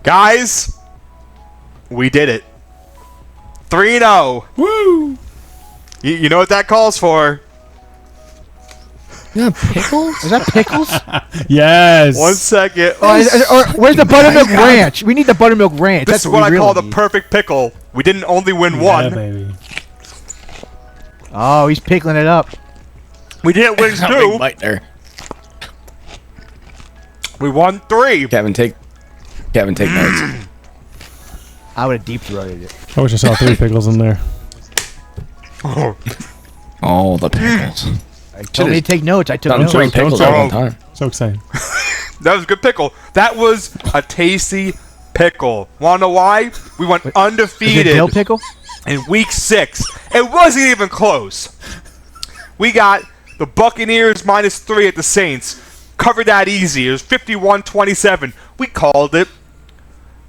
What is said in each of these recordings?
Guys, we did it. 3-0. Woo! You know what that calls for? Yeah, pickles? Is that pickles? Yes. 1 second. Or where's the buttermilk ranch? We need the buttermilk ranch. This is what I call the perfect pickle. We didn't only win one. Baby. Oh, he's pickling it up. We didn't win Big two. bite there. We won 3. Kevin, take notes. I would have deep throated it. I wish I saw 3 pickles in there. Oh, the pickles. I told me to take notes. I took Done notes. throwing pickles at one time. So exciting. That was a good pickle. That was a tasty pickle. Want to know why? We went Is it undefeated dill pickle? in week 6. It wasn't even close. We got the Buccaneers -3 at the Saints. Covered that easy. It was 51-27. We called it.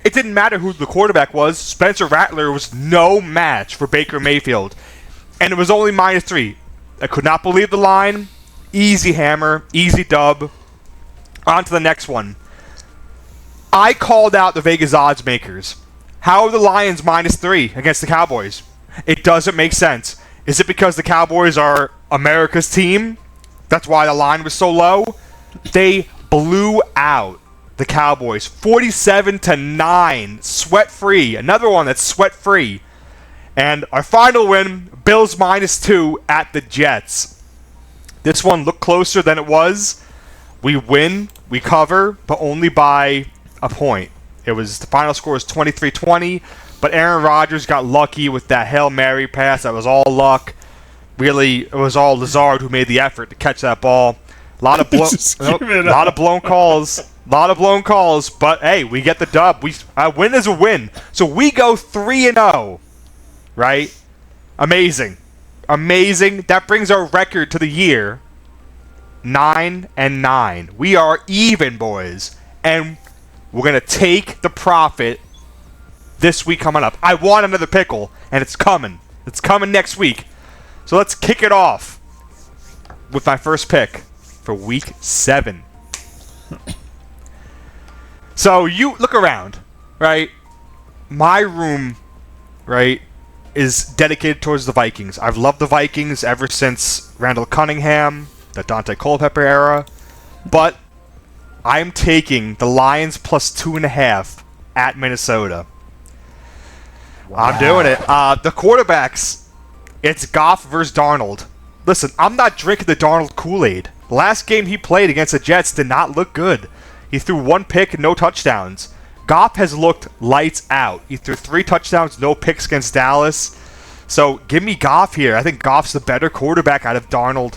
It didn't matter who the quarterback was. Spencer Rattler was no match for Baker Mayfield. And it was only -3. I could not believe the line. Easy hammer. Easy dub. On to the next one. I called out the Vegas odds makers. How are the Lions -3 against the Cowboys? It doesn't make sense. Is it because the Cowboys are America's team? That's why the line was so low? They blew out the Cowboys 47-9, sweat-free. Another one that's sweat-free. And our final win, Bills -2 at the Jets. This one looked closer than it was. We win, we cover, but only by a point. The final score was 23-20, but Aaron Rodgers got lucky with that Hail Mary pass. That was all luck. Really, it was all Lazard who made the effort to catch that ball. A lot of blown calls. But hey, we get the dub. A win is a win. So we go 3-0. Right? Amazing. That brings our record to the year 9-9. We are even, boys. And we're going to take the profit this week coming up. I want another pickle, and it's coming. It's coming next week. So let's kick it off with my first pick for week 7. So you look around, right? My room, right, is dedicated towards the Vikings. I've loved the Vikings ever since Randall Cunningham, the Dante Culpepper era. But I'm taking the Lions +2.5 at Minnesota. Wow. I'm doing it. The quarterbacks, it's Goff versus Darnold. Listen, I'm not drinking the Darnold Kool-Aid. The last game he played against the Jets did not look good. He threw 1 pick and no touchdowns. Goff has looked lights out. He threw 3 touchdowns, no picks against Dallas. So give me Goff here. I think Goff's the better quarterback out of Darnold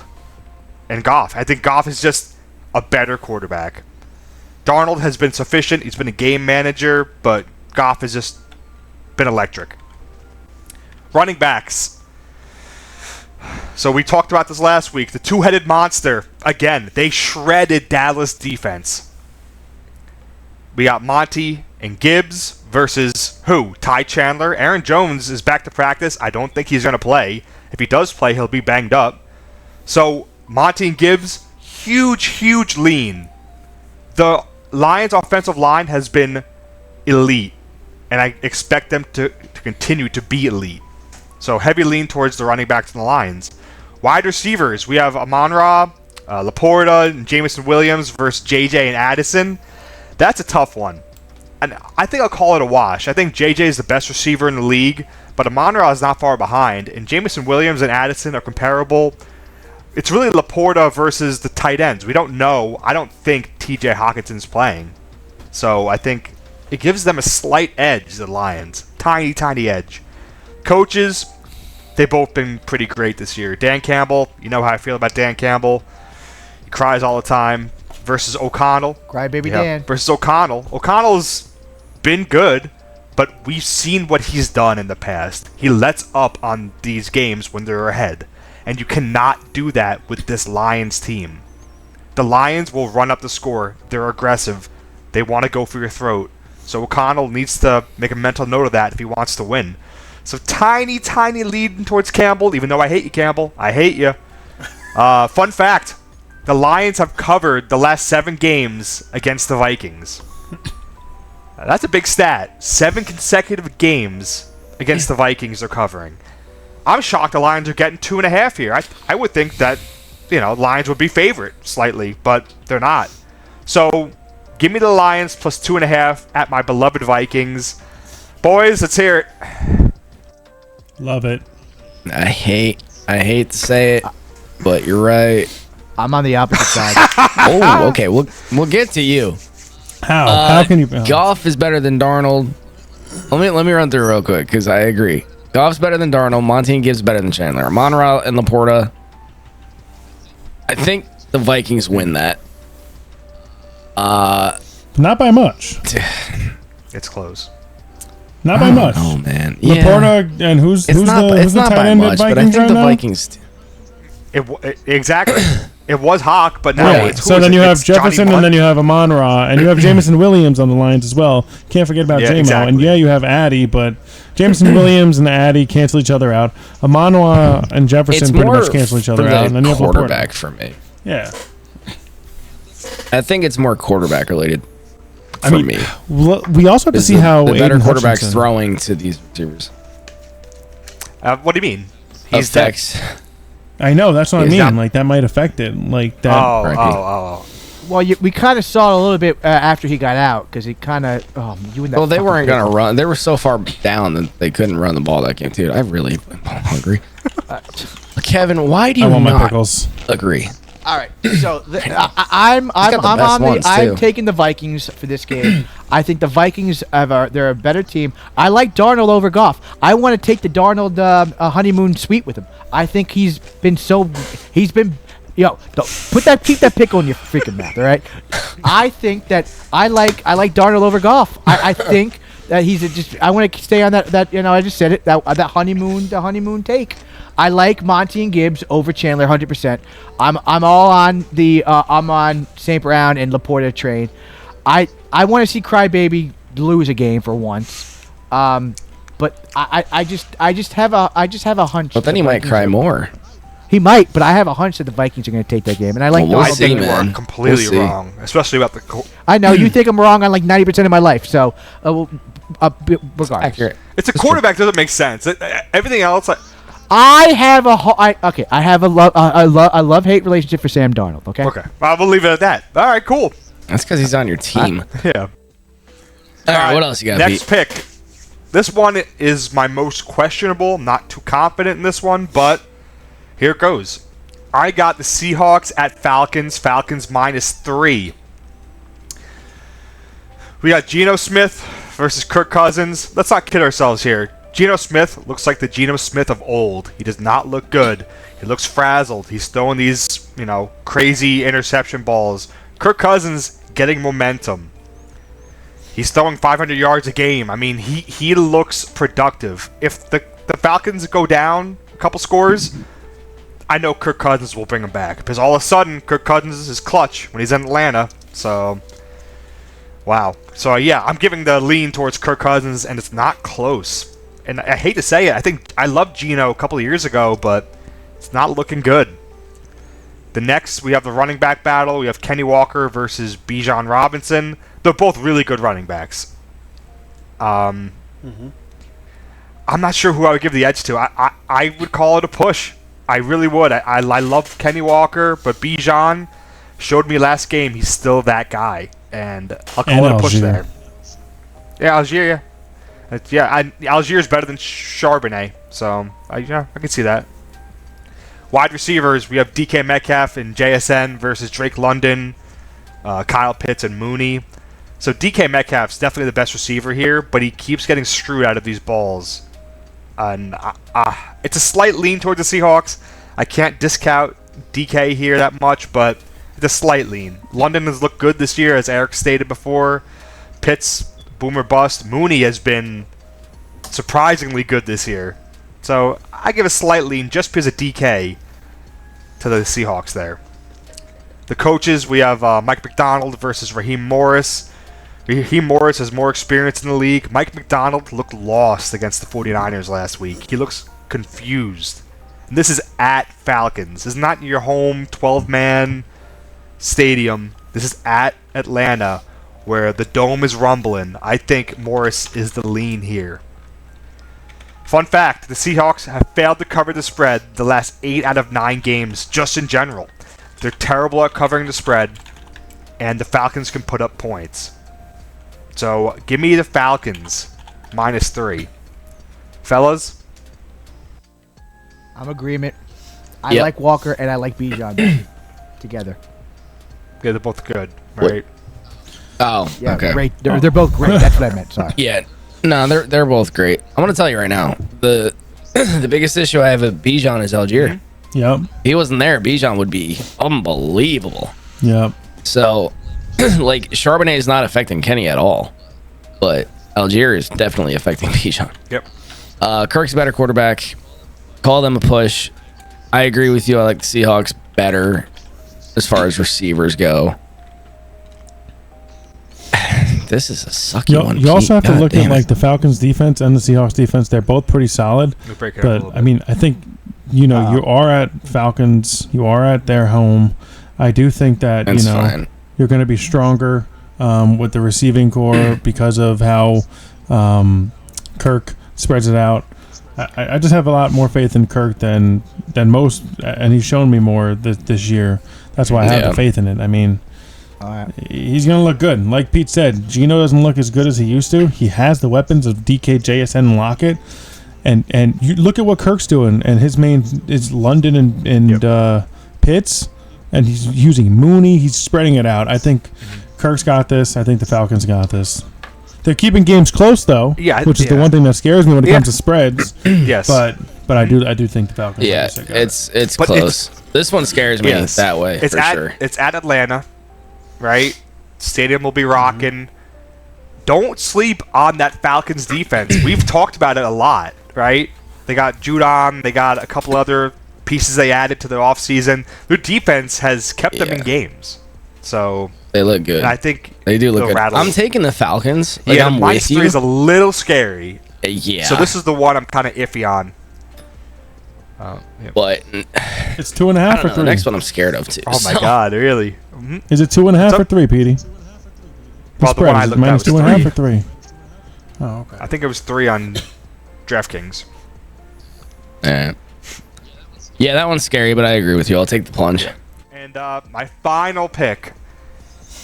and Goff. I think Goff is just a better quarterback. Darnold has been sufficient. He's been a game manager, but Goff has just been electric. Running backs. So we talked about this last week. The two-headed monster. Again, they shredded Dallas defense. We got Monty and Gibbs versus who? Ty Chandler. Aaron Jones is back to practice. I don't think he's going to play. If he does play, he'll be banged up. So Monty and Gibbs, huge lean. The Lions' offensive line has been elite, and I expect them to continue to be elite. So heavy lean towards the running backs and the Lions. Wide receivers, we have Amon-Ra, Laporta, and Jameson Williams versus JJ and Addison. That's a tough one. And I think I'll call it a wash. I think JJ is the best receiver in the league, but Amon-Ra is not far behind. And Jameson Williams and Addison are comparable. It's really Laporta versus the tight ends. We don't know. I don't think TJ Hawkinson's playing. So I think it gives them a slight edge, the Lions. Tiny edge. Coaches, they've both been pretty great this year. Dan Campbell, you know how I feel about Dan Campbell. He cries all the time. Versus O'Connell. Crybaby Dan. Versus O'Connell. O'Connell's been good, but we've seen what he's done in the past. He lets up on these games when they're ahead. And you cannot do that with this Lions team. The Lions will run up the score. They're aggressive. They want to go for your throat. So O'Connell needs to make a mental note of that if he wants to win. So tiny lead towards Campbell, even though I hate you, Campbell. I hate you. Fun fact. The Lions have covered the last 7 games against the Vikings. That's a big stat. 7 consecutive games against the Vikings they're covering. I'm shocked the Lions are getting 2.5 here. I would think that, Lions would be favorite slightly, but they're not. So, give me the Lions plus 2.5 at my beloved Vikings. Boys, let's hear it. Love it. I hate to say it, but you're right. I'm on the opposite side. Oh, okay. We'll get to you. How can you? Goff is better than Darnold. Let me run through real quick because I agree. Goff's better than Darnold. Monty and Gibbs better than Chandler. Monra and Laporta. I think the Vikings win that. Not by much. It's close. Not by much. Oh man, Laporta and who's the not tight by end much, at but I Vikings think right the now? Vikings. Exactly. It was Hawk, but now Right. it's So then you have It's Johnny Jefferson, Munt. and then you have Amon-Ra, and you have Jameson Williams on the Lions as well. Can't forget about Yeah, J-Mo. exactly. And yeah, you have Addy, but Jameson Williams and Addy cancel each other out. Amon-Ra and Jefferson It's pretty more much cancel each other for out. And then the you have Laporta. quarterback for me. Yeah. I think it's more quarterback related. I For mean, me, we also have to see how the better Aiden quarterbacks Hutchinson- throwing to these receivers. What do you mean? He's Affects. I know, that's what I He's mean. not- Like, that might affect it. Like, that. Oh. Well, we kind of saw it a little bit after he got out because he kind of. You and that Well, they fucking weren't going pickle. to run. They were so far down that they couldn't run the ball that game, too. I really am hungry. Kevin, why do I you want my not pickles. agree? All right, so I'm got the best on the ones, I'm too. taking the Vikings for this game. I think the Vikings they're a better team. I like Darnold over Goff. I want to take the Darnold honeymoon suite with him. I think keep that pickle in your freaking mouth, all right? I think that I like Darnold over Goff. I think that I want to stay on that I just said it, that honeymoon take. I like Monty and Gibbs over Chandler 100%. I'm all on I'm on St. Brown and Laporta train. I want to see Crybaby lose a game for once. But I just have a hunch. But then the he might Vikings cry more. He might, but I have a hunch that the Vikings are going to take that game, and I like. Well, we'll I Darnold. see, think you are man. completely We'll see. wrong, especially about the. I know you think I'm wrong on like 90% of my life, so regardless. Accurate. It's a quarterback doesn't make sense. Everything else, I have I have a love-hate relationship for Sam Darnold. Okay. okay. Well, we'll leave it at that. All right, cool. That's because he's on your team. Yeah. All right, what else you got, Next Pete? pick. This one is my most questionable. I'm not too confident in this one, but here it goes. I got the Seahawks at Falcons. Falcons -3. We got Geno Smith versus Kirk Cousins. Let's not kid ourselves here. Geno Smith looks like the Geno Smith of old. He does not look good. He looks frazzled. He's throwing these, crazy interception balls. Kirk Cousins getting momentum. He's throwing 500 yards a game. I mean, he looks productive. If the Falcons go down a couple scores, I know Kirk Cousins will bring him back. Because all of a sudden, Kirk Cousins is clutch when he's in Atlanta. So, wow. So, yeah, I'm giving the lean towards Kirk Cousins, and it's not close. And I hate to say it. I think I loved Geno a couple of years ago, but it's not looking good. The next, we have the running back battle. We have Kenny Walker versus Bijan Robinson. They're both really good running backs. I'm not sure who I would give the edge to. I would call it a push. I really would. I love Kenny Walker, but Bijan showed me last game he's still that guy. And I'll call it a push Algier. there. Yeah, Algier, yeah. Algier is better than Charbonnet. So, I can see that. Wide receivers, we have DK Metcalf and JSN versus Drake London, Kyle Pitts, and Mooney. So DK Metcalf's definitely the best receiver here, but he keeps getting screwed out of these balls. And it's a slight lean towards the Seahawks. I can't discount DK here that much, but it's a slight lean. London has looked good this year, as Eric stated before. Pitts, boomer bust. Mooney has been surprisingly good this year. So I give a slight lean just because of DK to the Seahawks there. The coaches, we have Mike McDonald versus Raheem Morris. Raheem Morris has more experience in the league. Mike McDonald looked lost against the 49ers last week. He looks confused. And this is at Falcons. This is not your home 12-man stadium. This is at Atlanta. where the dome is rumbling. I think Morris is the lean here. Fun fact, the Seahawks have failed to cover the spread the last 8 out of 9 games, just in general. They're terrible at covering the spread, and the Falcons can put up points. So, give me the Falcons, -3. Fellas? I'm agreement. I Yep. like Walker and I like Bijan together. Yeah, they're both good, right? Oh, Yeah, okay. great. They're both great. That's what I meant. Sorry. Yeah. No, they're both great. I'm gonna tell you right now, the the biggest issue I have with Bijan is Algier. Yep. If he wasn't there, Bijan would be unbelievable. Yep. So, like, Charbonnet is not affecting Kenny at all, but Algier is definitely affecting Bijan. Yep. Kirk's a better quarterback. Call them a push. I agree with you. I like the Seahawks better as far as receivers go. This is a sucky one. You also have to God look at damn it. like the Falcons defense and the Seahawks defense. They're both pretty solid. We'll break it up a But little I mean, I think you are at Falcons. You are at their home. I do think that That's fine. you're going to be stronger with the receiving core because of how Kirk spreads it out. I just have a lot more faith in Kirk than most, and he's shown me more this year. That's why I have Yeah. the faith in it. I mean, All right. he's going to look good. Like Pete said, Geno doesn't look as good as he used to. He has the weapons of DK, JSN, and Lockett. And you look at what Kirk's doing, and his main is London and Pitts, and he's using Mooney. He's spreading it out. I think Kirk's got this. I think the Falcons got this. They're keeping games close, though, which is the one thing that scares me when it comes to spreads. Yes. But I do think the Falcons. Yeah, obviously got it. it's But close. This one scares me Yes. that way It's for at sure. it's at Atlanta, right? Stadium will be rocking. Don't sleep on that Falcons defense. We've talked about it a lot, right? They got Judon. They got a couple other pieces they added to their offseason. Their defense has kept them in Yeah. games. So They look good. and I think They do look they'll good. rattle. I'm taking the Falcons. Like, yeah, I'm with -3 you. is a little scary. Yeah. So this is the one I'm kind of iffy on. But It's 2.5 I or don't know, the 3. next one I'm scared of too. Oh my so- God, really? Mhm. Is it 2.5 So- or 3, Petey? Well, the one I is it looked at minus was 2.5 3. or 3? Oh, okay. I think it was 3 on DraftKings. Yeah, that one's scary, but I agree with you. I'll take the plunge. And my final pick.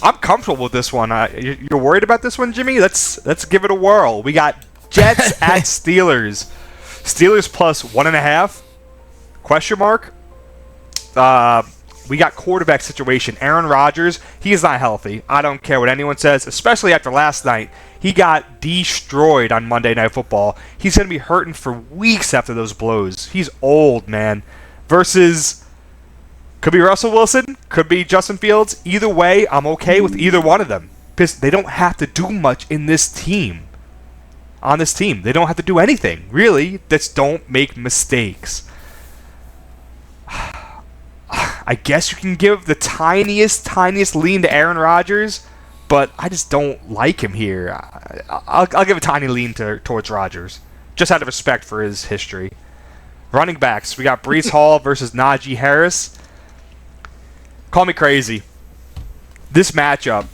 I'm comfortable with this one. You're worried about this one, Jimmy? Let's give it a whirl. We got Jets at Steelers. Steelers plus 1.5? Question mark. We got quarterback situation. Aaron Rodgers, he is not healthy. I don't care what anyone says, especially after last night. He got destroyed on Monday Night Football. He's going to be hurting for weeks after those blows. He's old, man. Versus, could be Russell Wilson, could be Justin Fields. Either way, I'm okay with either one of them. Because they don't have to do much in this team. On this team. They don't have to do anything, really. Just don't make mistakes. I guess you can give the tiniest lean to Aaron Rodgers, but I just don't like him here. I'll give a tiny lean towards Rodgers, just out of respect for his history. Running backs, we got Breece Hall versus Najee Harris. Call me crazy. This matchup,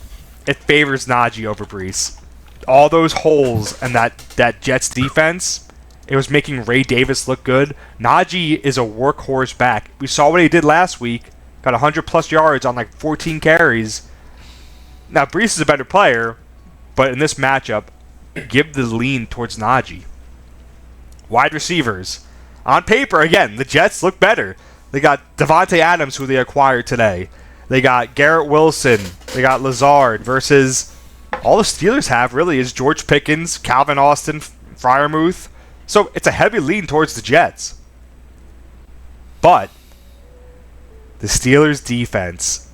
it favors Najee over Breece. All those holes in that Jets defense, it was making Ray Davis look good. Najee is a workhorse back. We saw what he did last week. Got 100-plus yards on like 14 carries. Now, Breece is a better player, but in this matchup, give the lean towards Najee. Wide receivers. On paper, again, the Jets look better. They got Devontae Adams, who they acquired today. They got Garrett Wilson. They got Lazard versus all the Steelers have, really, is George Pickens, Calvin Austin, Freiermuth. So it's a heavy lean towards the Jets. But the Steelers' defense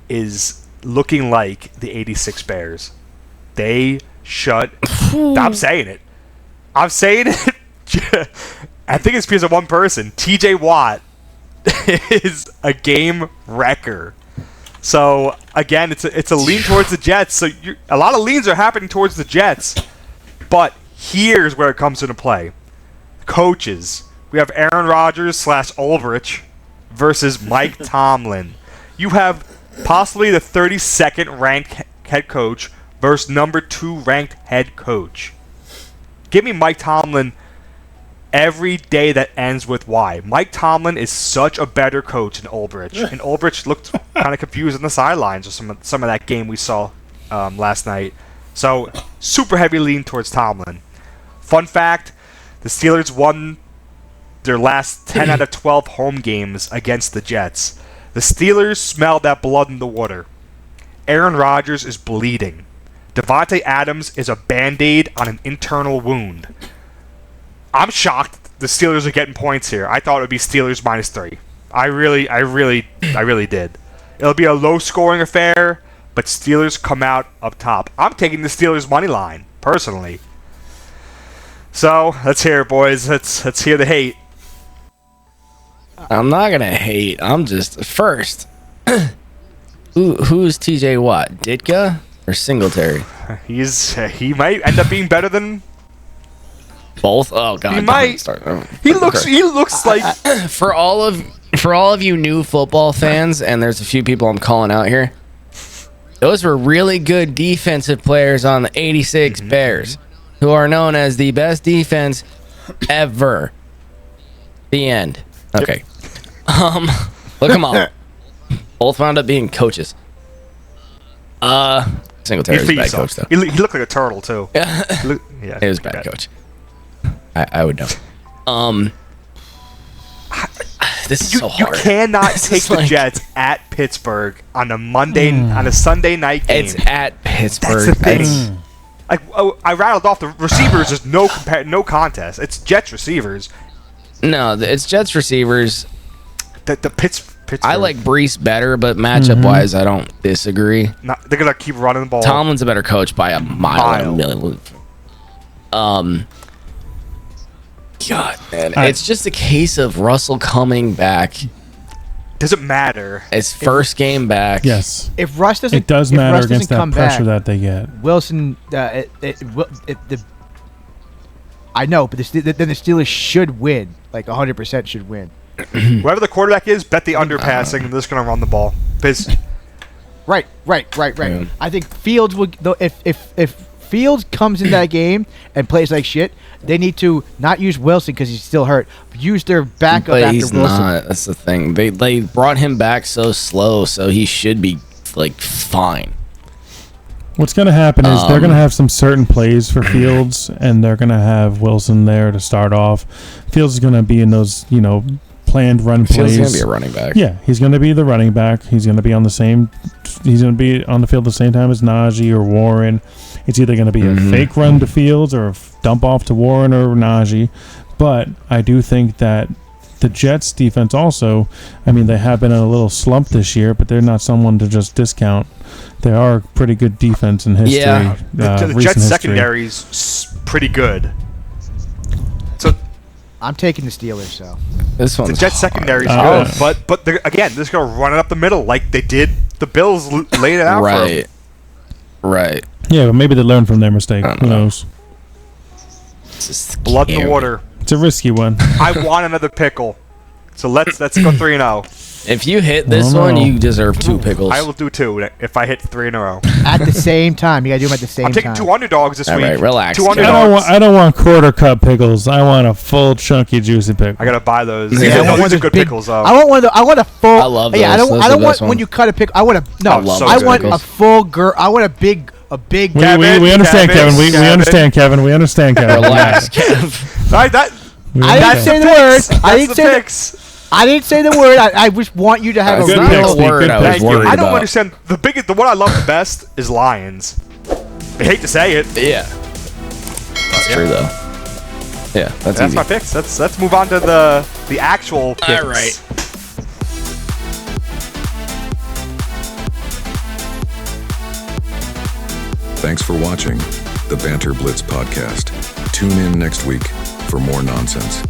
is looking like the 86 Bears. They shut... I'm saying it. I'm saying it. I think it's because of one person. TJ Watt is a game wrecker. So, again, it's a lean towards the Jets. So a lot of leans are happening towards the Jets. But here's where it comes into play. Coaches. We have Aaron Rodgers / Ulbrich versus Mike Tomlin. You have possibly the 32nd ranked head coach versus number 2 ranked head coach. Give me Mike Tomlin every day that ends with Y. Mike Tomlin is such a better coach than Ulbrich. And Ulbrich looked kind of confused on the sidelines with some of that game we saw last night. So, super heavy lean towards Tomlin. Fun fact, the Steelers won their last 10 out of 12 home games against the Jets. The Steelers smelled that blood in the water. Aaron Rodgers is bleeding. Devontae Adams is a Band-Aid on an internal wound. I'm shocked the Steelers are getting points here. I thought it would be Steelers -3. I really did. It'll be a low-scoring affair, but Steelers come out up top. I'm taking the Steelers money line, personally. So, let's hear it, boys. Let's hear the hate. I'm not gonna hate. I'm just first. Who's TJ Watt? Ditka or Singletary? He might end up being better than Both. Oh god. he might. He looks like for all of you new football fans, and there's a few people I'm calling out here. Those were really good defensive players on the '86 Bears, who are known as the best defense ever. The end. Okay. Look them up. Both wound up being coaches. Singletary's a bad coach though. He looked like a turtle too. Yeah, it was a bad coach. I would know. This is so hard. You cannot take the Jets at Pittsburgh on a Sunday night game. It's at Pittsburgh. That's the thing. I rattled off the receivers. Is no contest. It's Jets receivers. No, it's Jets receivers. The Pittsburgh. I like Brees better, but matchup wise, I don't disagree. They're gonna keep running the ball. Tomlin's a better coach by a mile. God, man, it's just a case of Russell coming back. Doesn't matter. It's first game back. Yes. If Russ doesn't, it does matter against that pressure that they get. Wilson, I know, but then the Steelers should win. Like 100% should win. Whoever the quarterback is, bet the underpassing, and they're just going to run the ball. Right. Yeah. I think Fields will. If Fields comes in that game and plays like shit, they need to not use Wilson because he's still hurt. Use their backup but after he's Wilson. Not. That's the thing. They brought him back so slow, so he should be like fine. What's going to happen is they're going to have some certain plays for Fields, and they're going to have Wilson there to start off. Fields is going to be in those, planned run plays. He's going to be a running back. Yeah, he's going to be the running back. He's going to be on the field at the same time as Najee or Warren. It's either going to be a fake run to Fields or a dump off to Warren or Najee. But I do think that the Jets defense also, they have been in a little slump this year, but they're not someone to just discount. They are a pretty good defense in history. Yeah, the Jets secondary's pretty good. So I'm taking the Steelers. So this one's the Jets secondary is good, but they're just gonna run it up the middle like they did. The Bills laid it out for them. Right. Yeah, but maybe they learned from their mistake. Who knows? Blood in the water. It's a risky one. I want another pickle. So let's go 3-0. If you hit this one, you deserve 2 pickles. I will do 2 if I hit 3 in a row. At the same time, you gotta do them at the same time. I'm taking 2 underdogs this week. All right, relax. 2 underdogs. I don't want quarter cup pickles. I want a full chunky juicy pickle. I gotta buy those. Yeah, These are good pickles though. I want a full. I love those. Yeah, I don't Those are the want best when one. you cut a pickle. I want pickles. a full girl. I want a big. We understand, Kevin. We understand, Kevin. We understand, Kevin. Relax, Kev. All right, I didn't say the word. I didn't say the word. I just want you to have That's a not real the word I was Thank you. worried I don't about. understand. The one I love the best is Lions. I hate to say it. Yeah. That's true though. Yeah, that's easy. my picks. Let's move on to the actual picks. All right. Thanks for watching the Banter Blitz Podcast. Tune in next week for more nonsense.